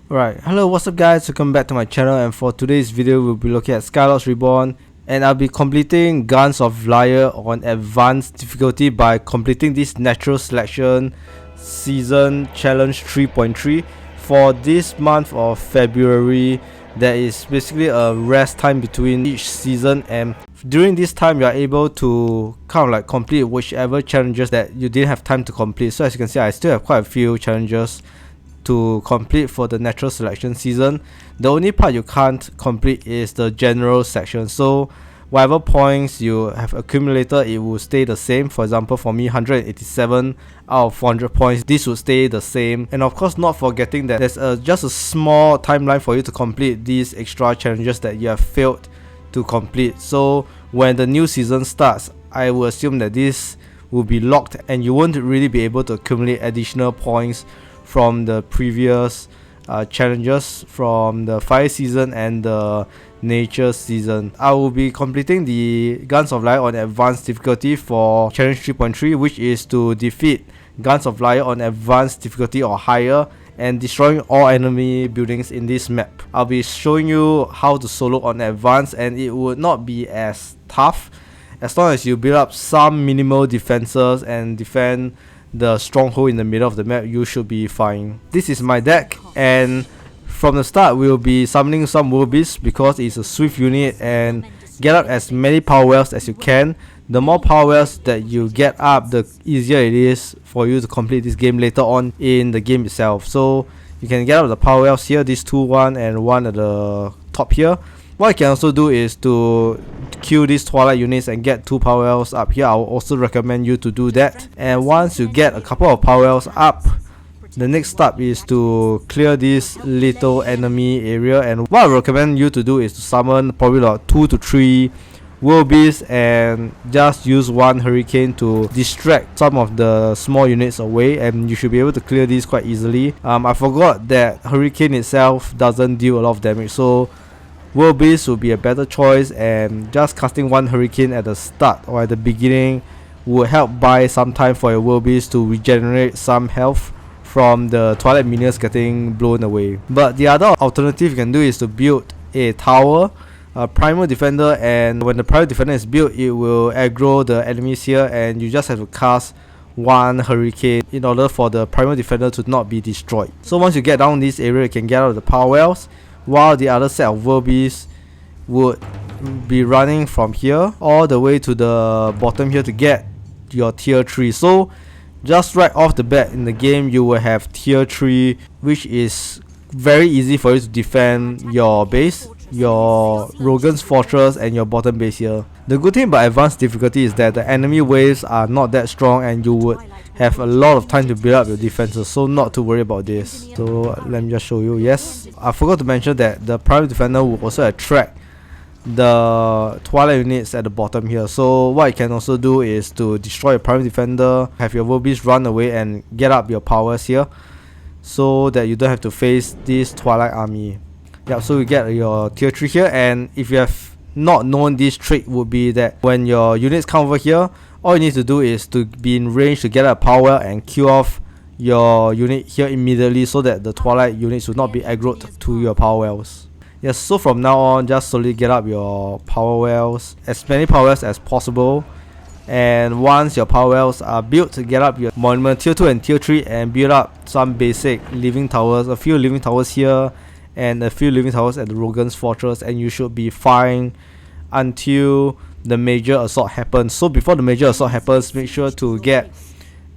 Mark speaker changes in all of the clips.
Speaker 1: Right, hello, what's up guys, welcome back to my channel, and for today's video we'll be looking at Skylords Reborn, and I'll be completing Guns of Lyr on advanced difficulty by completing this natural selection season challenge 3.3 for this month of February. There is basically a rest time between each season, and during this time you are able to kind of like complete whichever challenges that you didn't have time to complete. So as you can see, I still have quite a few challenges to complete for the natural selection season. The only part you can't complete is the general section, so whatever points you have accumulated, it will stay the same. For example, for me, 187 out of 400 points, this will stay the same. And of course, not forgetting that there's just a small timeline for you to complete these extra challenges that you have failed to complete. So when the new season starts, I will assume that this will be locked and you won't really be able to accumulate additional points from the previous challenges from the fire season and the nature season. I will be completing the Guns of Lyr on advanced difficulty for challenge 3.3, which is to defeat Guns of Lyr on advanced difficulty or higher and destroying all enemy buildings in this map. I'll be showing you how to solo on advanced, and it would not be as tough as long as you build up some minimal defenses and defend the stronghold in the middle of the map. You should be fine. This is my deck, and from the start we'll be summoning some Werebeast because it's a swift unit, and get up as many power wells as you can. The more power wells that you get up, the easier it is for you to complete this game later on in the game itself. So you can get up the power wells here, these two, one and one at the top here. What you can also do is to kill these Twilight units and get 2 power wells up here. I will also recommend you to do that. And once you get a couple of power wells up, the next step is to clear this little enemy area. And what I recommend you to do is to summon probably like 2 to 3 Werebeasts and just use 1 hurricane to distract some of the small units away, and you should be able to clear these quite easily. I forgot that hurricane itself doesn't deal a lot of damage, so Werebeast will be a better choice, and just casting 1 hurricane at the start or at the beginning will help buy some time for your Werebeast to regenerate some health from the Twilight minions getting blown away. But the other alternative you can do is to build a tower, a Primal Defender, and when the Primal Defender is built, it will aggro the enemies here, and you just have to cast 1 hurricane in order for the Primal Defender to not be destroyed. So once you get down this area, you can get out of the power wells, while the other set of Werebeasts would be running from here all the way to the bottom here to get your tier 3. So just right off the bat in the game, you will have tier 3, which is very easy for you to defend your base, your Rogan's Fortress and your bottom base here. The good thing about advanced difficulty is that the enemy waves are not that strong, and you would have a lot of time to build up your defenses, so not to worry about this. So let me just show you. Yes, I forgot to mention that the Primal Defender will also attract the Twilight units at the bottom here. So what you can also do is to destroy your Primal Defender, have your Werebeast run away and get up your powers here, so that you don't have to face this Twilight army. Yeah, so you get your tier 3 here, and if you have not known, this trick would be that when your units come over here, all you need to do is to be in range to get a power and kill off your unit here immediately, so that the Twilight units will not be aggroed to your power wells. Yes, so from now on, just slowly get up your power wells, as many power wells as possible. And once your power wells are built, to get up your monument tier 2 and tier 3 and build up some basic living towers, a few living towers here and a few living towers at the Rogan's Fortress, and you should be fine until the major assault happens. So before the major assault happens, make sure to get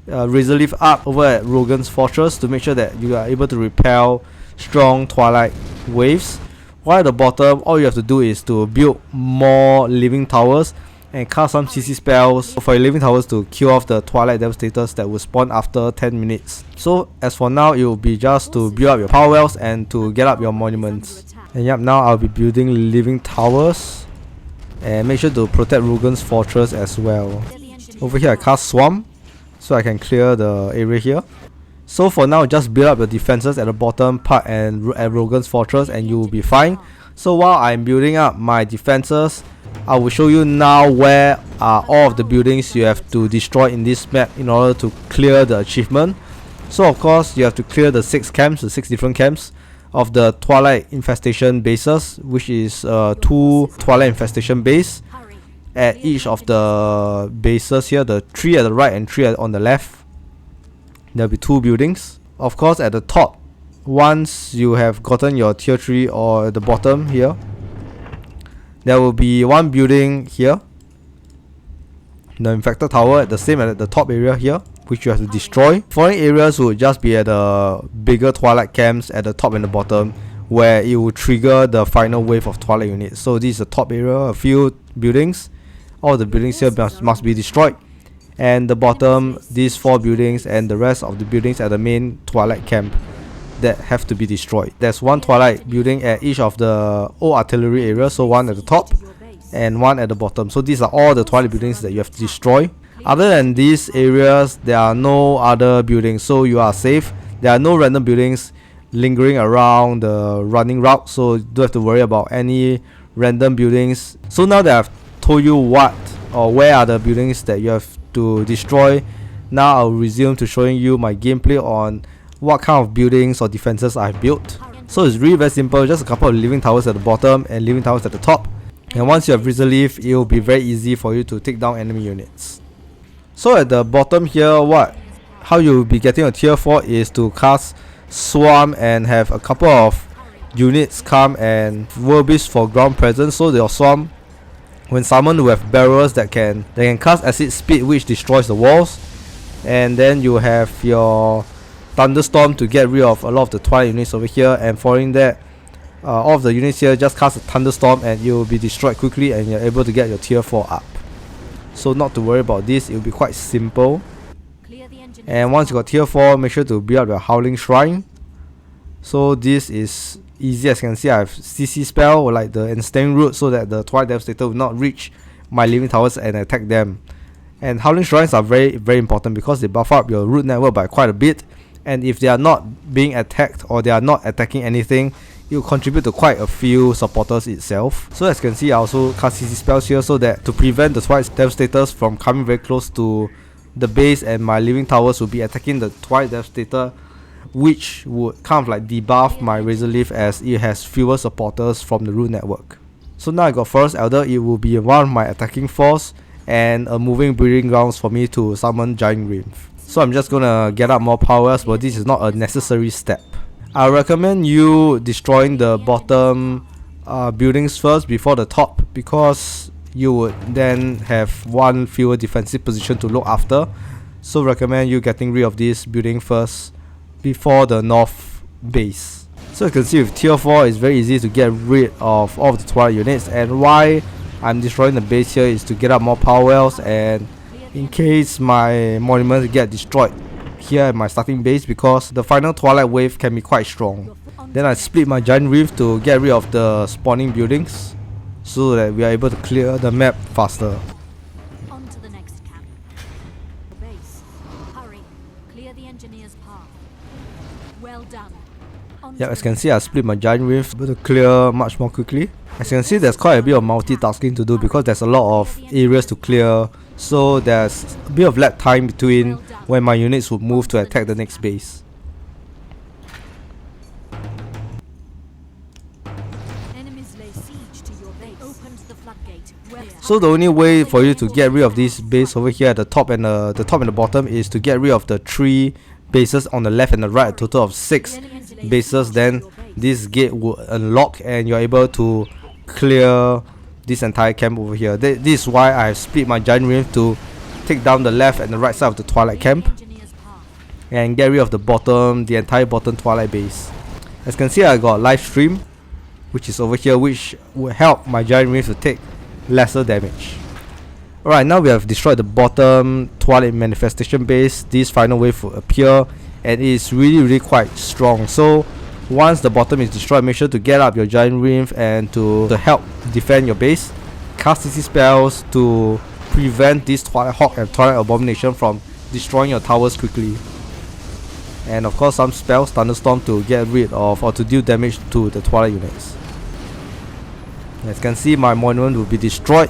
Speaker 1: Razorleaf up over at Rogan's Fortress to make sure that you are able to repel strong Twilight waves. While at the bottom, all you have to do is to build more living towers and cast some CC spells for your living towers to kill off the Twilight Devastators that will spawn after 10 minutes. So as for now, it will be just to build up your power wells and to get up your monuments. And yep, now I'll be building living towers, and make sure to protect Rogan's Fortress as well. Over here I cast Swamp, so I can clear the area here. So for now, just build up your defenses at the bottom part and at Rogan's Fortress, and you will be fine. So while I'm building up my defenses, I will show you now where are all of the buildings you have to destroy in this map in order to clear the achievement. So of course you have to clear the 6 camps, the 6 different camps. of the Twilight Infestation bases, which is 2 Twilight Infestation base at each of the bases here, the 3 at the right and 3 on the left. There'll be 2 buildings. Of course, at the top, once you have gotten your tier 3, or at the bottom here, there will be 1 building here, the Infected Tower, at the same at the top area here, which you have to destroy. Following areas will just be at the bigger Twilight camps at the top and the bottom, where it will trigger the final wave of Twilight units. So this is the top area, a few buildings. All the buildings here must be destroyed. And the bottom, these 4 buildings and the rest of the buildings at the main Twilight camp that have to be destroyed. There's 1 Twilight building at each of the old artillery areas, so 1 at the top and 1 at the bottom. So these are all the Twilight buildings that you have to destroy. Other than these areas, there are no other buildings, so you are safe. There are no random buildings lingering around the running route, so you don't have to worry about any random buildings. So now that I've told you what or where are the buildings that you have to destroy, now I'll resume to showing you my gameplay on what kind of buildings or defenses I've built. So it's really very simple, just a couple of living towers at the bottom and living towers at the top. And once you have Razorleaf, it will be very easy for you to take down enemy units. So at the bottom here, how you'll be getting a tier 4 is to cast Swarm and have a couple of units come and Werebeast for ground presence. So your Swarm, when summoned, will have barrels that can cast acid speed, which destroys the walls. And then you have your Thunderstorm to get rid of a lot of the Twilight units over here. And following that, all of the units here just cast a Thunderstorm and you will be destroyed quickly and you're able to get your tier 4 up. So not to worry about this, it will be quite simple. And once you got tier 4, make sure to build up your Howling Shrine. So this is easy. As you can see, I have CC spell or like the Ensnaring Roots, so that the Twilight Devastator will not reach my living towers and attack them. And Howling Shrines are very important because they buff up your root network by quite a bit. And if they are not being attacked or they are not attacking anything, it will contribute to quite a few supporters itself. So as you can see, I also cast CC spells here so that to prevent the Twilight Devastators from coming very close to the base, and my living towers will be attacking the Twilight Devastator, which would kind of like debuff my Razorleaf as it has fewer supporters from the root network. So now I got Forest Elder, it will be one of my attacking force and a moving breeding grounds for me to summon Giant Wyrm. So I'm just gonna get up more powers, but this is not a necessary step. I recommend you destroying the bottom buildings first before the top, because you would then have 1 fewer defensive position to look after. So recommend you getting rid of this building first before the north base. So you can see with tier 4 it's very easy to get rid of all of the Twilight units, and why I'm destroying the base here is to get up more power wells, and in case my monuments get destroyed here at my starting base, because the final Twilight wave can be quite strong. Then I split my Giant Wyrm to get rid of the spawning buildings so that we are able to clear the map faster.
Speaker 2: On to the next camp. Base. Hurry. Clear the engineer's path. Well done.
Speaker 1: Yeah, as you can see, I split my Giant Wyrm to clear much more quickly. As you can see, there's quite a bit of multitasking to do because there's a lot of areas to clear. So there's a bit of lag time between when my units would move to attack the next base. So the only way for you to get rid of this base over here at the top and the bottom is to get rid of the 3 bases on the left and the right, a total of 6 bases. Then this gate will unlock and you're able to clear this entire camp over here. This is why I have split my Giant Wyrm to take down the left and the right side of the Twilight camp and get rid of the entire bottom Twilight base. As you can see, I got Lifestream, which is over here, which will help my Giant Wyrm to take lesser damage. Alright, now we have destroyed the bottom Twilight manifestation base. This final wave will appear and it is really quite strong. So once the bottom is destroyed, make sure to get up your Giant Wyrm and to help defend your base. Cast CC spells to prevent this Twilight Hawk and Twilight Abomination from destroying your towers quickly. And of course some spells, Thunderstorm, to get rid of or to deal damage to the Twilight units. As you can see, my monument will be destroyed,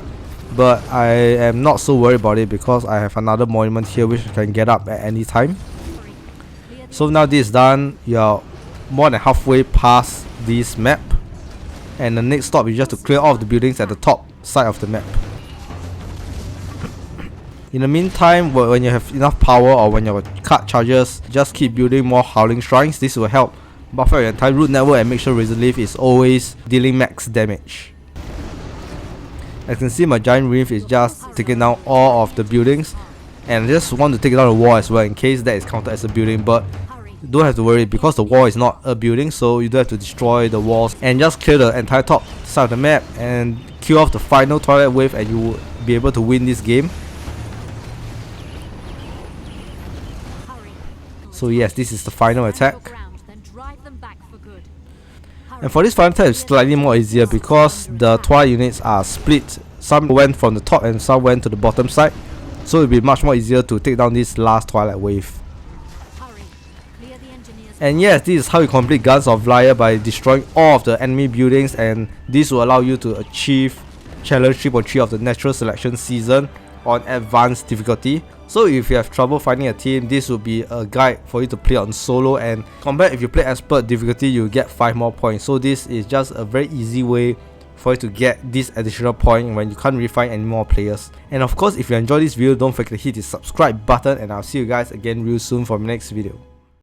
Speaker 1: but I am not so worried about it because I have another monument here which I can get up at any time. So now this is done, your more than halfway past this map, and the next stop is just to clear off the buildings at the top side of the map. In the meantime, when you have enough power or when your card charges, just keep building more Howling Shrines. This will help buffer your entire root network and make sure Razorleaf is always dealing max damage. As you can see, my Giant Reef is just taking down all of the buildings, and I just want to take down the wall as well in case that is counted as a building, but you don't have to worry because the wall is not a building, so you don't have to destroy the walls, and just clear the entire top side of the map and kill off the final Twilight wave, and you will be able to win this game. So yes, this is the final attack. And for this final attack, it's slightly more easier because the Twilight units are split. Some went from the top and some went to the bottom side. So it will be much more easier to take down this last Twilight wave. And yes, this is how you complete Guns of Lyr, by destroying all of the enemy buildings, and this will allow you to achieve Challenge 3.3 of the Natural Selection Season on Advanced difficulty. So if you have trouble finding a team, this will be a guide for you to play on solo, and combat, if you play Expert difficulty, you get 5 more points. So this is just a very easy way for you to get this additional point when you can't really find any more players. And of course, if you enjoyed this video, don't forget to hit the subscribe button, and I'll see you guys again real soon for my next video.